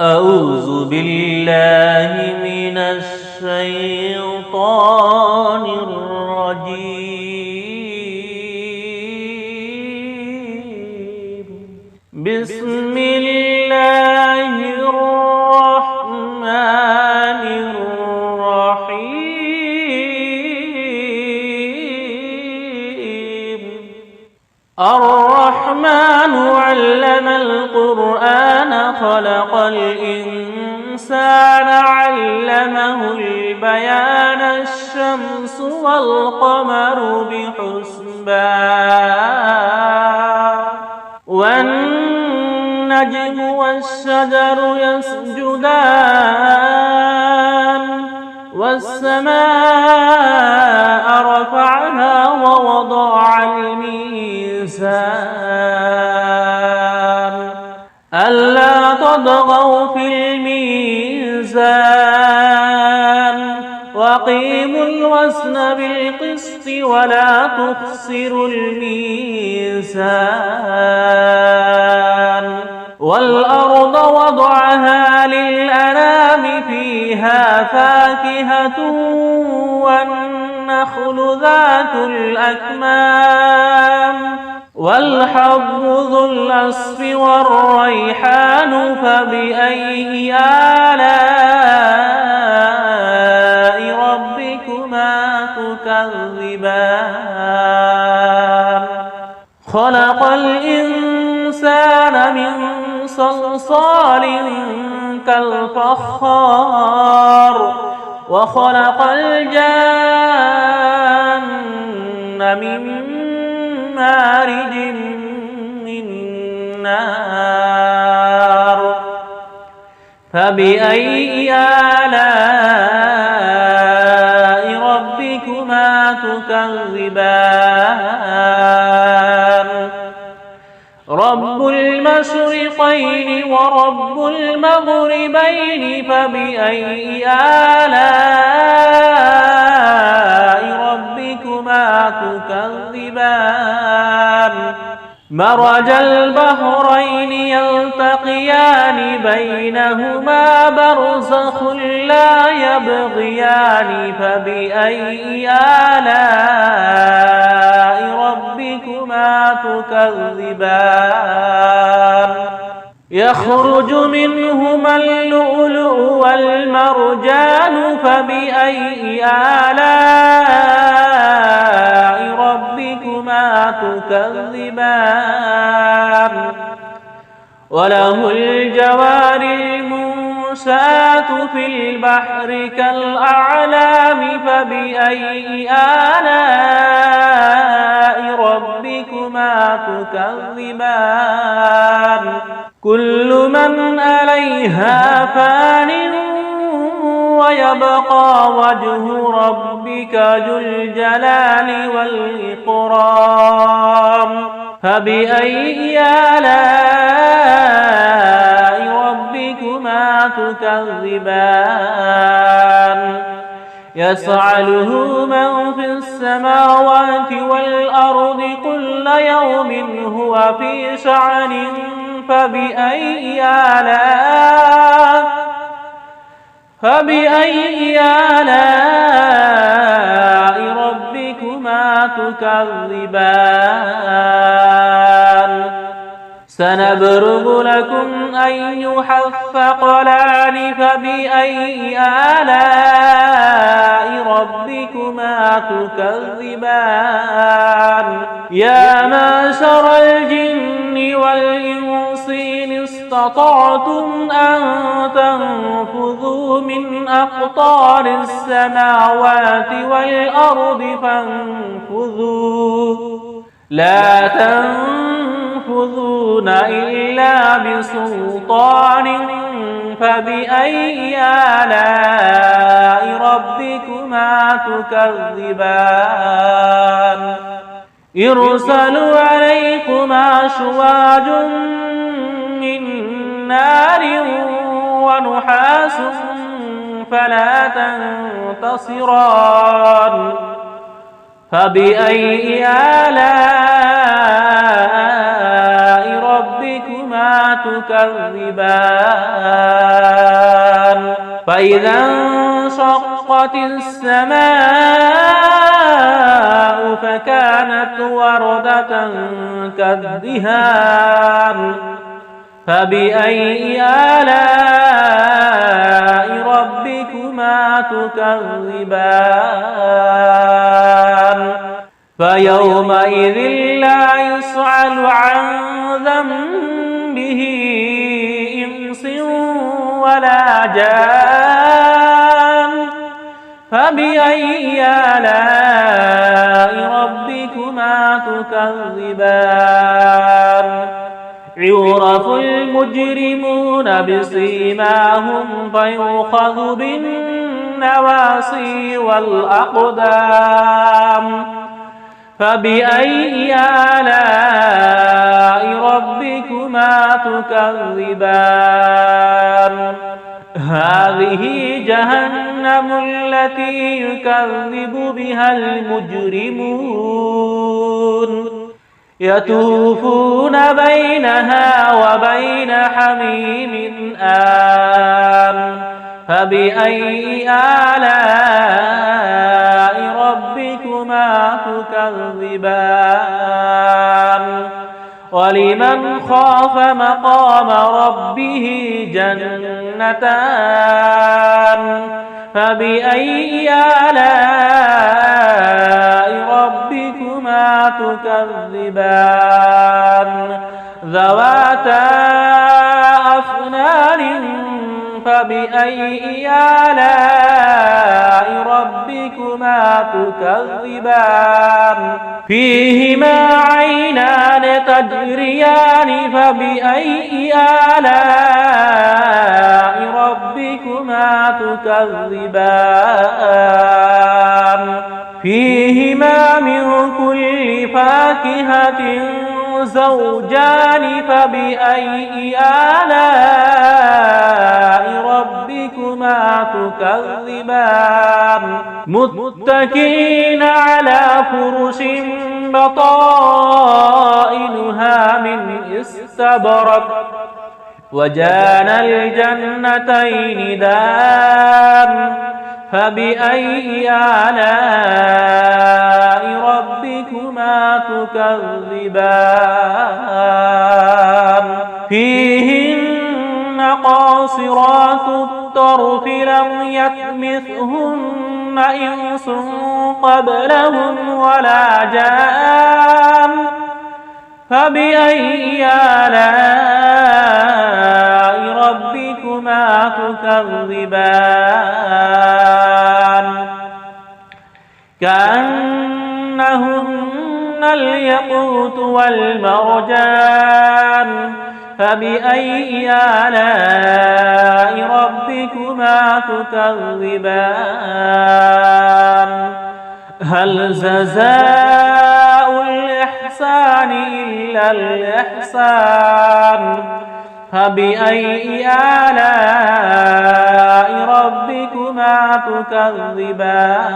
أعوذ بالله من الشيطان الرجيم. بسم الله الرحمن الرحيم. الرحمن علم القرآن خلق الإنسان علمه البيان الشمس والقمر بحسبان والنجم والشجر يسجدان والسماء رفعها ووضع الميزان ألا تطغوا في الميزان وأقيموا الوزن بالقسط ولا تخسروا الميزان والأرض وضعها للأنام فيها فاكهة والنخل ذات الأكمام والحب ذو العصف والريحان فبأي آلاء ربكما تكذبان خلق الإنسان من صلصال كالفخار وخلق الجان من مارج من نار فبأي آلاء ربكما تكذبان رب المشرقين ورب المغربين فبأي آلاء ربكما تكذبان مرج البحرين يلتقيان بينهما برزخ لا يبغيان فبأي آلاء ربكما تكذبان يخرج منهما اللؤلؤ والمرجان فبأي آلاء ربكما تكذبان وله الجوار المنشآت في البحر كالأعلام فبأي آلاء ربكما تكذبان كل من عليها فان ويبقى وجه ربك ذو الجلال والإكرام فبأي آلاء ربكما تكذبان يسأله من في السماوات والأرض كل يوم هو في شأن فبأي آلاء ربكما تكذبان سنبرق لكم أيها الثقلان فبأي آلاء ربكما تكذبان يا معشر الجن والإنس إن استطعتم أن تنفذوا من أقطار السماوات والأرض فانفذوا لا تنفذون إلا بسلطان فبأي آلاء ربكما تكذبان يرسل عليكما شواظ من نار ونحاس فلا تنتصران فبأي آلاء ربكما تكذبان وإذا انشقت السماء فكانت وردة كالدهان فبأي آلاء ربكما تكذبان فيومئذ لا يسأل عن ذنبه إنس ولا جان فبأي آلاء ربكما تكذبان يعرف المجرمون بسيماهم فيؤخذ بالنواصي والأقدام فبأي آلاء ربكما تكذبان هذه جهنم التي يكذب بها المجرمون يطوفون بينها وبين حميم آن فبأي آلاء ربكما تكذبان ولمن خاف مقام ربه جنتان فبأي آلاء ربكما تكذبان ذواتا أفنان فبأي آلاء ربكما تكذبان فيهما عينان تجريان فبأي آلاء ربكما تكذبان فيهما من كل فاكهة زوجان فبأي آلاء ربكما تكذبان متكئين على فرش بطائنها من استبرق وجان الجنتين دان فبأي آلاء ربكما تكذبان فيهن قاصرات الطرف لم يطمثهن إنس قبلهم ولا جان فبأي آلاء ربكما تكذبان كأنهن الياقوت والمرجان فبأي آلاء ربكما تكذبان هل جزاء الإحسان إلا الإحسان فبأي آلاء ربكما تكذبان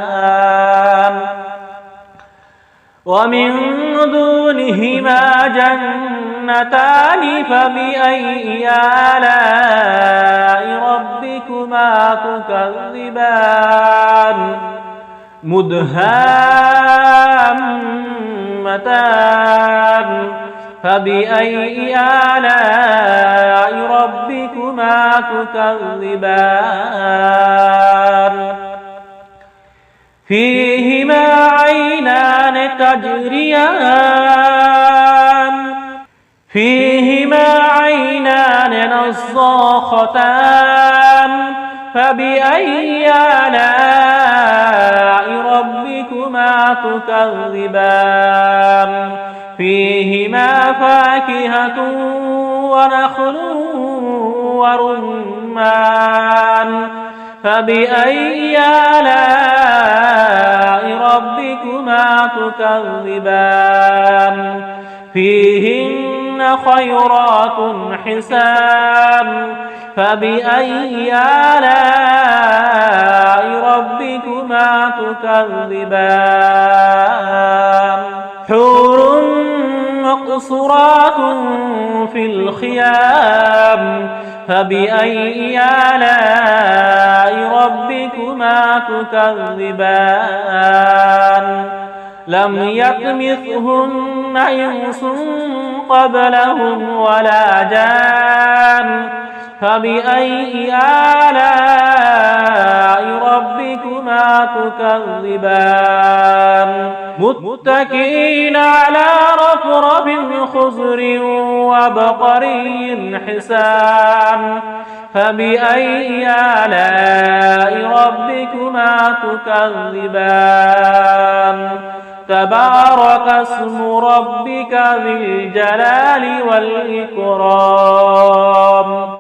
ومن دونهما جنتان فبأي آلاء ربكما تكذبان مدهامتان فبأي آلاء ربكما تكذبان فيهما عينان تجريان فيهما عينان نضاختان فبأي آلاء ربكما تكذبان فيهما فاكهة ونخل ورمان فبأي آلاء ربكما تكذبان فيهن خيرات حسان فبأي آلاء ربكما تكذبان حور مقصورات في الخيام فبأي آلاء ربكما تكذبان لم يطمثهن إنس قبلهم ولا جان فبأي آلاء ربكما تكذبان متكئين على رفرف خضر وبقري حسان فبأي آلاء ربكما تكذبان تبارك اسم ربك ذي الجلال والإكرام